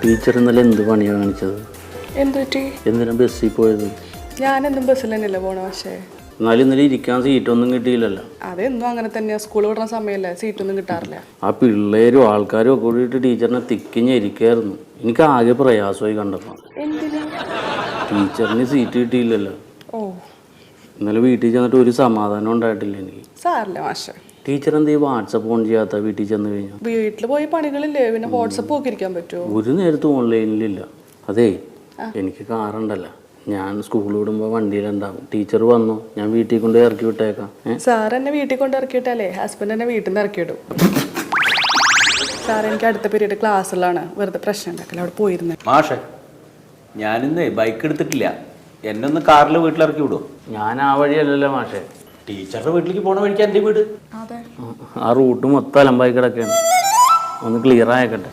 Teacher ഇന്നലെ എന്ത് പണിയാണ് കാണിച്ചത്? എന്തിനാ ബസ്സിൽ പോയത്? ഞാനെന്നും ബസ്സിൽ തന്നെയല്ലേ പോണ. പക്ഷേ എന്നാലും ഇന്നലെ ഇരിക്കാൻ സീറ്റൊന്നും കിട്ടിയില്ലല്ലോ. അതെന്നും അങ്ങനെ തന്നെയാ. സ്കൂൾ വിടുന്ന സമയമല്ലേ, സീറ്റൊന്നും കിട്ടാറില്ല. ആ പിള്ളേരും ആൾക്കാരും ഒക്കെ കൂടിയിട്ട് ടീച്ചറിനെ തിക്കിഞ്ഞിരിക്കായിരുന്നു. എനിക്ക് ആകെ പ്രയാസമായി കണ്ടപ്പോൾ. ടീച്ചറിന് സീറ്റ് കിട്ടിയില്ലല്ലോ. ഓ, ഇന്നലെ വീട്ടിൽ ചെന്നിട്ട് ഒരു സമാധാനം ഉണ്ടായിട്ടില്ല എനിക്ക്. സാറില്ല മാഷെ. ടീച്ചർ എന്ത് വാട്സപ്പ് ഓൺ ചെയ്യാത്ത? വീട്ടിൽ ചെന്ന് കഴിഞ്ഞാൽ വീട്ടിൽ പോയി പണികളില്ലേ, പിന്നെ വാട്സപ്പ് ഒക്കെ ഇരിക്കാൻ പറ്റുമോ? ഒരു നേരത്തും ഓൺലൈനിലില്ല. അതേ, എനിക്ക് കാറുണ്ടല്ലോ, ഞാൻ സ്കൂളിൽ വിടുമ്പോൾ വണ്ടിയിലുണ്ടാവും. ടീച്ചർ വന്നു, ഞാൻ വീട്ടിൽ കൊണ്ട് ഇറക്കി വിട്ടേക്കാം. സാർ എന്നെ വീട്ടിൽ കൊണ്ട് ഇറക്കിയിട്ടല്ലേ ഹസ്ബൻഡ് എന്നെ വീട്ടിൽ നിന്ന് ഇറക്കിയിടും. സാർ എനിക്ക് അടുത്ത പീരീഡ് ക്ലാസ്സിലാണ്, വെറുതെ പ്രശ്നം ഉണ്ടാക്കില്ല, അവിടെ പോയിരുന്നു. മാഷെ, ഞാനിന്ന് ബൈക്ക് എടുത്തിട്ടില്ല, എന്നെ ഒന്ന് കാറിൽ വീട്ടിലിറക്കി വിടും. ഞാൻ ആ വഴിയല്ലല്ലോ മാഷെ. ടീച്ചറുടെ വീട്ടിലേക്ക് പോണ വഴിക്ക് എൻ്റെ വീട്. അതെ, ആ റൂട്ട് മൊത്തം അലമ്പായി കിടക്കുകയാണ്. ഒന്ന് ക്ലിയർ ആയിക്കട്ടെ.